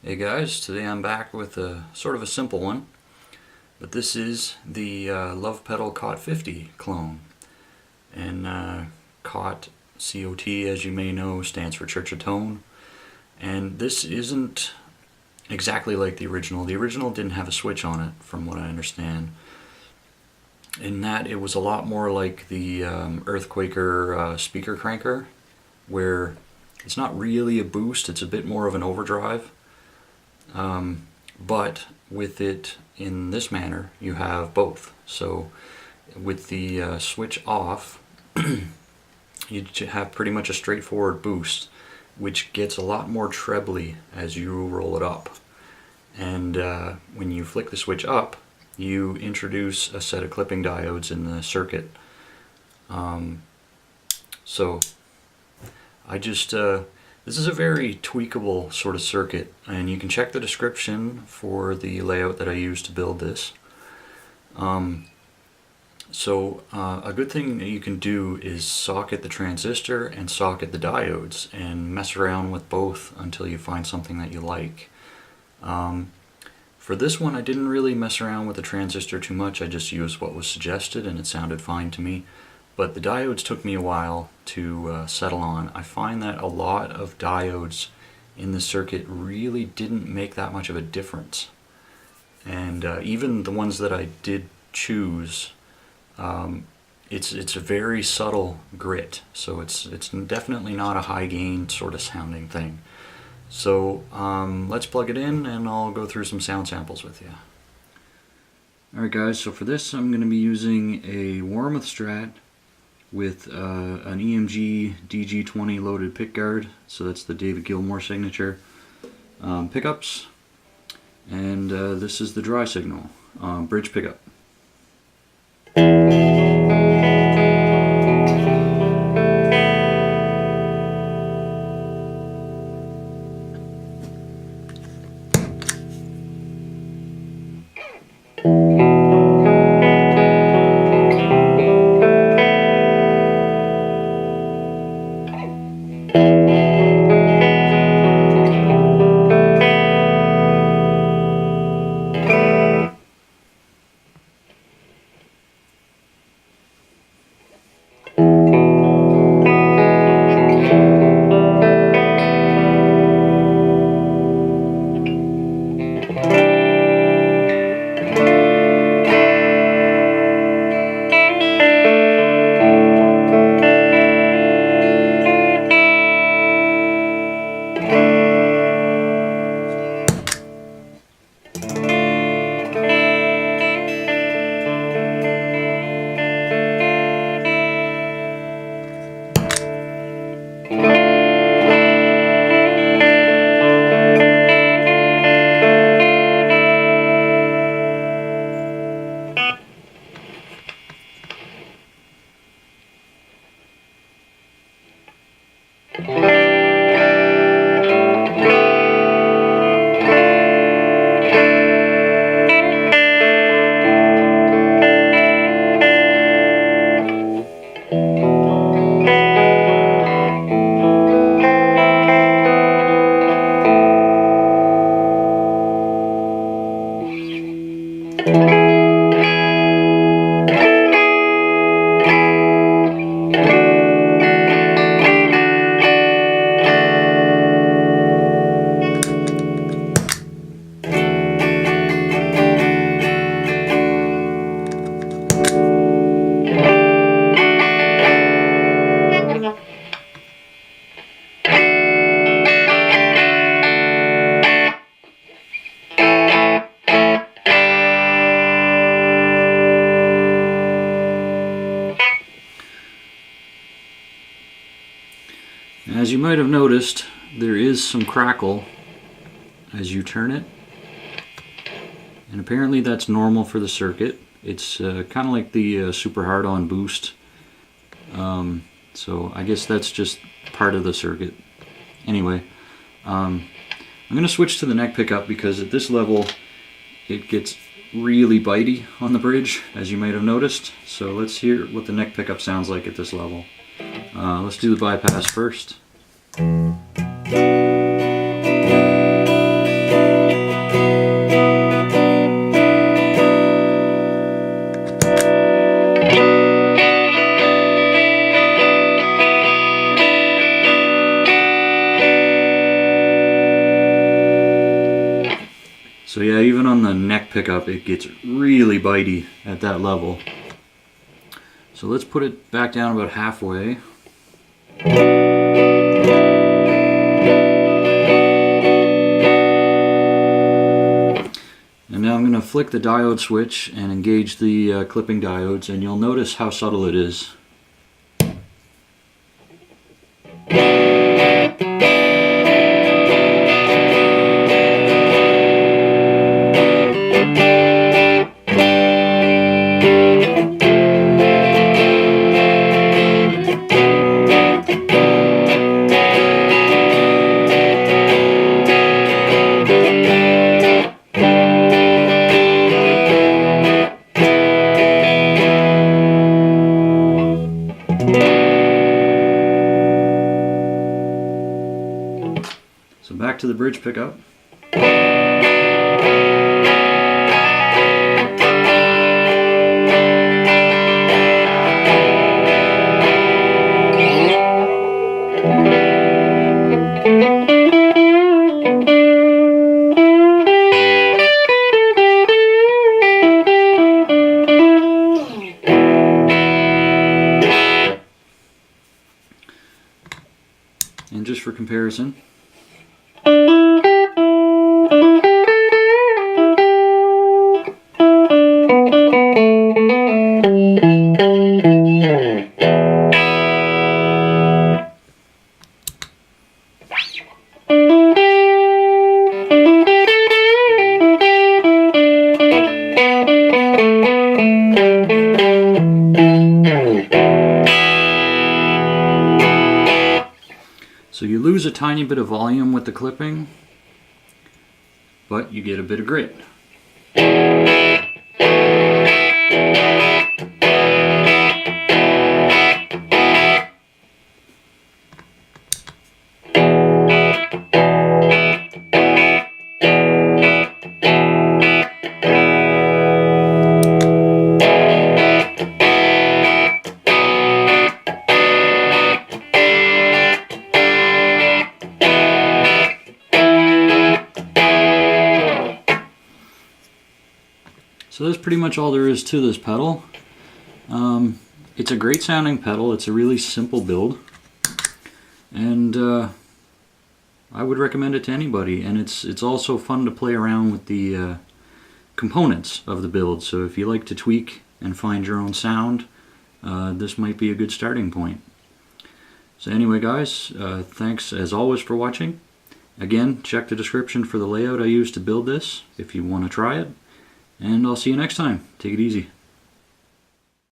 Hey guys, today I'm back with a sort of a simple one, but this is the Lovepedal COT50 clone. And COT, C-O-T, as you may know, stands for Church of Tone. And this isn't exactly like the original. The original didn't have a switch on it, from what I understand. In that, it was a lot more like the Earthquaker speaker cranker, where it's not really a boost, it's a bit more of an overdrive. But with it in this manner, you have both. So with the switch off, you have pretty much a straightforward boost, which gets a lot more trebly as you roll it up. And when you flick the switch up, you introduce a set of clipping diodes in the circuit. So I just this is a very tweakable sort of circuit, and you can check the description for the layout that I used to build this. A good thing that you can do is socket the transistor and socket the diodes and mess around with both until you find something that you like. For this one, I didn't really mess around with the transistor too much. I just used what was suggested and it sounded fine to me. But the diodes took me a while to settle on. I find that a lot of diodes in the circuit really didn't make that much of a difference. And even the ones that I did choose, it's a very subtle grit. So it's definitely not a high gain sort of sounding thing. So let's plug it in and I'll go through some sound samples with you. Alright guys, so for this I'm going to be using a Warmoth Strat with an EMG DG20 loaded pickguard, so that's the David Gilmour signature, pickups, and this is the dry signal, bridge pickup. As you might have noticed, there is some crackle as you turn it, and apparently that's normal for the circuit. It's kind of like the super hard-on boost, so I guess that's just part of the circuit. Anyway, I'm going to switch to the neck pickup because at this level it gets really bitey on the bridge, as you might have noticed. So let's hear what the neck pickup sounds like at this level. Let's do the bypass first. So yeah, even on the neck pickup it gets really bitey at that level. So let's put it back down about halfway. And now I'm going to flick the diode switch and engage the clipping diodes, and you'll notice how subtle it is. So back to the bridge pickup. And just for comparison, so you lose a tiny bit of volume with the clipping, but you get a bit of grit. So that's pretty much all there is to this pedal. It's a great sounding pedal. It's a really simple build, and I would recommend it to anybody. And it's also fun to play around with the components of the build. So if you like to tweak and find your own sound, this might be a good starting point. So anyway, guys, thanks as always for watching. Again, check the description for the layout I used to build this if you want to try it. And I'll see you next time. Take it easy.